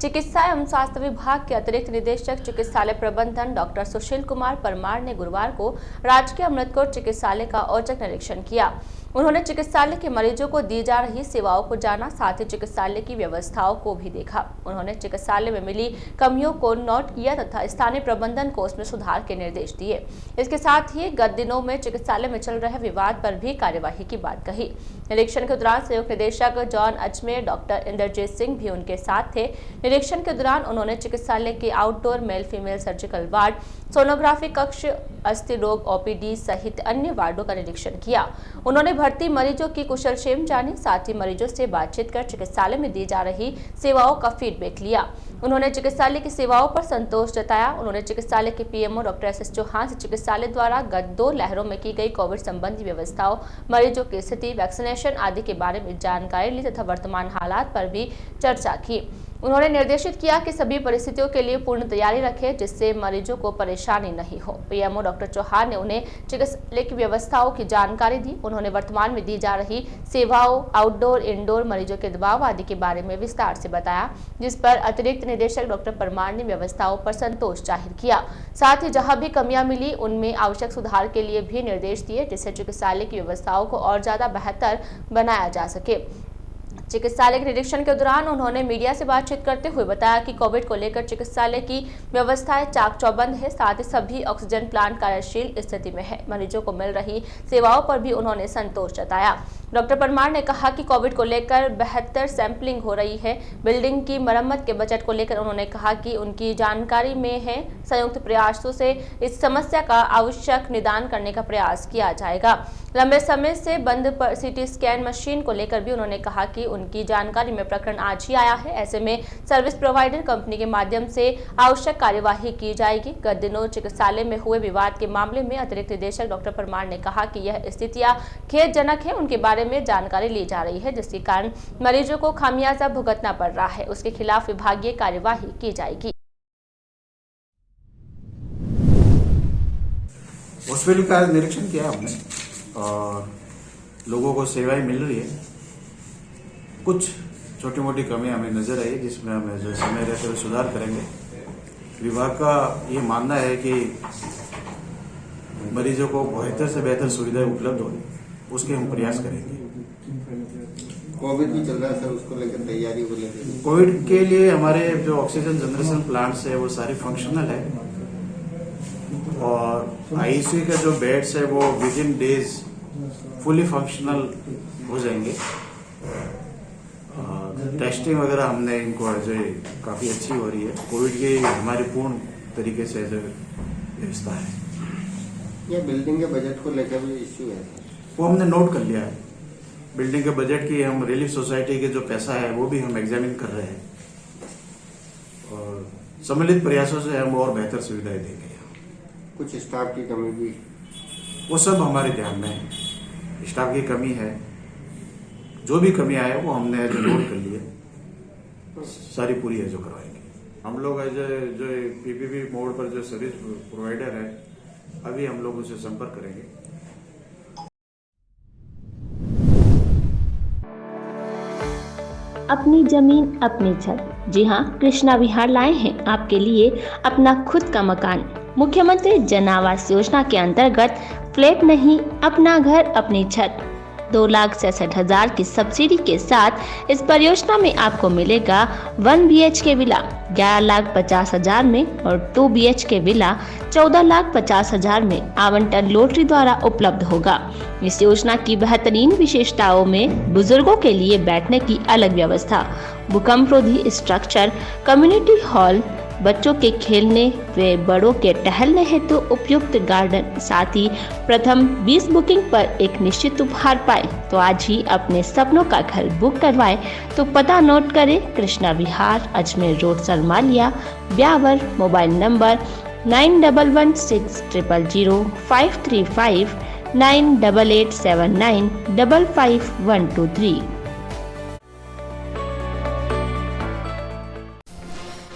चिकित्सा एवं स्वास्थ्य विभाग के अतिरिक्त निदेशक चिकित्सालय प्रबंधन डॉक्टर सुशील कुमार परमार ने गुरुवार को राजकीय अमृतकोट चिकित्सालय का औचक निरीक्षण किया। उन्होंने चिकित्सालय के मरीजों को दी जा रही सेवाओं को जाना, साथ ही चिकित्सालय की व्यवस्थाओं को भी देखा। उन्होंने चिकित्सालय में मिली कमियों को नोट किया तथा स्थानीय प्रबंधन को उसमें सुधार के निर्देश दिए। इसके साथ ही गत दिनों में चिकित्सालय में चल रहे विवाद पर भी कार्यवाही की बात कही। निरीक्षण के दौरान संयुक्त निदेशक जॉन अजमेर डॉक्टर इंद्रजीत सिंह भी उनके साथ थे। निरीक्षण के दौरान उन्होंने चिकित्सालय के outdoor male female surgical ward, sonography कक्ष, अस्थि रोग ओपीडी सहित अन्य वार्डों का निरीक्षण किया। उन्होंने भर्ती मरीजों की कुशलक्षेम जानी, साथ ही मरीजों से बातचीत कर चिकित्सालय में दी जा रही सेवाओं का फीडबैक लिया। उन्होंने चिकित्सालय की सेवाओं पर संतोष जताया। उन्होंने चिकित्सालय के पीएमओ डॉक्टर एस चौहान से चिकित्सालय द्वारा गत 2 लहरों में की गई कोविड संबंधी व्यवस्थाओं, मरीजों की स्थिति, वैक्सीनेशन आदि के बारे में जानकारी ली तथा वर्तमान हालात पर भी चर्चा की। उन्होंने निर्देशित किया कि सभी परिस्थितियों के लिए पूर्ण तैयारी रखें, जिससे मरीजों को परेशानी नहीं हो। पीएमओ डॉक्टर चौहान ने उन्हें चिकित्सालय की व्यवस्थाओं की जानकारी दी। उन्होंने वर्तमान में दी जा रही सेवाओं, आउटडोर इंडोर मरीजों के दबाव आदि के बारे में विस्तार से बताया, जिस पर अतिरिक्त निदेशक डॉक्टर परमार ने व्यवस्थाओं पर संतोष जाहिर किया। साथ ही जहां भी कमियां मिली उनमें आवश्यक सुधार के लिए भी निर्देश दिए, जिससे चिकित्सालय की व्यवस्थाओं को और ज्यादा बेहतर बनाया जा सके। चिकित्सालय के निरीक्षण के दौरान उन्होंने मीडिया से बातचीत करते हुए बताया कि कोविड को लेकर चिकित्सालय की व्यवस्थाएं चाक चौबंद है, साथ ही सभी ऑक्सीजन प्लांट कार्यशील स्थिति में है। मरीजों को मिल रही सेवाओं पर भी उन्होंने संतोष जताया। डॉक्टर परमार ने कहा कि कोविड को लेकर बेहतर सैंपलिंग हो रही है। बिल्डिंग की मरम्मत के बजट को लेकर उन्होंने कहा कि उनकी जानकारी में है, संयुक्त प्रयासों से इस समस्या का आवश्यक निदान करने का प्रयास किया जाएगा। लंबे समय से बंद सीटी स्कैन मशीन को लेकर भी उन्होंने कहा कि उनकी जानकारी में प्रकरण आज ही आया है, ऐसे में सर्विस प्रोवाइडर कंपनी के माध्यम से आवश्यक कार्यवाही की जाएगी। गत दिनों चिकित्सालय में हुए विवाद के मामले में अतिरिक्त निदेशक डॉक्टर परमार ने कहा कि यह स्थितियां खेदजनक है, उनके बारे में जानकारी ली जा रही है, जिसके कारण मरीजों को खामियाजा भुगतना पड़ रहा है। उसके खिलाफ विभागीय कार्यवाही की जाएगी। हॉस्पिटल का निरीक्षण किया हमने और लोगों को सेवाएं मिल रही है। कुछ छोटी मोटी कमियां हमें नजर आई, जिसमें हमें जो समय रहते हुए सुधार करेंगे। विभाग का ये मानना है कि मरीजों को बेहतर से बेहतर सुविधाएं उपलब्ध हो, उसके हम प्रयास करेंगे। कोविड भी चल रहा है सर, उसको लेकर तैयारी को लेकर कोविड के लिए हमारे जो ऑक्सीजन जनरेशन प्लांट्स है वो सारे फंक्शनल है और आईसीयू के जो बेड्स है वो with in days fully functional हो जाएंगे। टेस्टिंग वगैरह हमने इनको जो काफी अच्छी हो रही है। कोविड की हमारी पूर्ण तरीके से जो व्यवस्था है। ये बिल्डिंग के बजट को लेकर भी इश्यू है, वो हमने नोट कर लिया है। बिल्डिंग के बजट की हम रिलीफ सोसाइटी के जो पैसा है वो भी हम एग्जामिन कर रहे हैं और सम्मिलित प्रयासों से हम और बेहतर सुविधाएं देंगे। कुछ स्टाफ की कमी भी, वो सब हमारे ध्यान में है। स्टाफ की कमी है, जो भी कमी आए वो हमने जो नोट कर लिए, सारी पूरी है जो करवाएंगे। हम लोग जो पीपीपी मोड पर जो सर्विस प्रोवाइडर है, अभी हम लोग उनसे संपर्क करेंगे। अपनी जमीन अपनी छत। जी हाँ, कृष्णा विहार लाए हैं आपके लिए अपना खुद का मकान। मुख्यमंत्री जन आवास योजना के अंतर्गत फ्लैट नहीं, अपना घर अपनी छत। 2,66,000 की सब्सिडी के साथ इस परियोजना में आपको मिलेगा 1 BHK विला 11,50,000 में और 2 BHK विला 14,50,000 में आवंटन लॉटरी द्वारा उपलब्ध होगा। इस योजना की बेहतरीन विशेषताओं में बुजुर्गों के लिए बैठने की अलग व्यवस्था, भूकंप रोधी स्ट्रक्चर, कम्युनिटी हॉल, बच्चों के खेलने व बड़ों के टहलने हेतु उपयुक्त गार्डन, साथ ही प्रथम 20 बुकिंग पर एक निश्चित उपहार पाए। तो आज ही अपने सपनों का घर बुक करवाएं। तो पता नोट करें, Krishna Vihar, Ajmer road, Sarmalia, Beawar. Mobile number 9116000535 9887955123।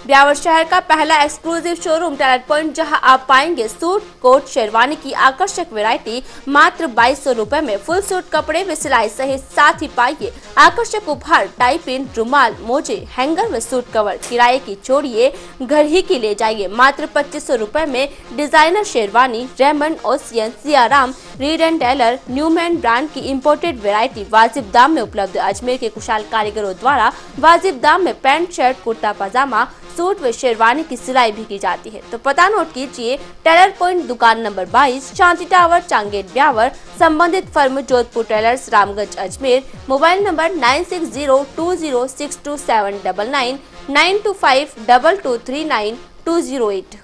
Beawar शहर का पहला एक्सक्लूसिव शोरूम टेलर पॉइंट, जहां आप पाएंगे सूट, कोट, शेरवानी की आकर्षक वैरायटी मात्र 2200 रुपए में। फुल सूट कपड़े में सिलाई सहित साथ ही पाइए आकर्षक उपहार, टाई पिन, रुमाल, मोजे, हैंगर व सूट कवर। किराए की छोड़िए, घर ही की ले जाइए मात्र 2500 रुपए में। Designer sherwani, Raymond, Ocean, Siyaram, Reid and Taylor, Newman brand की इंपोर्टेड वैरायटी वाजिब दाम में उपलब्ध। अजमेर के कुशल कारीगरों द्वारा वाजिब दाम में पैंट, शर्ट, कुर्ता पजामा, सूट व शेरवानी की सिलाई भी की जाती है। तो पता नोट कीजिए, टेलर पॉइंट, दुकान नंबर 22, शांति टावर, चांगेट, ब्यावर। संबंधित firm Jodhpur Tailors, Ramganj, Ajmer. Mobile number 9602062799, 9252239 208।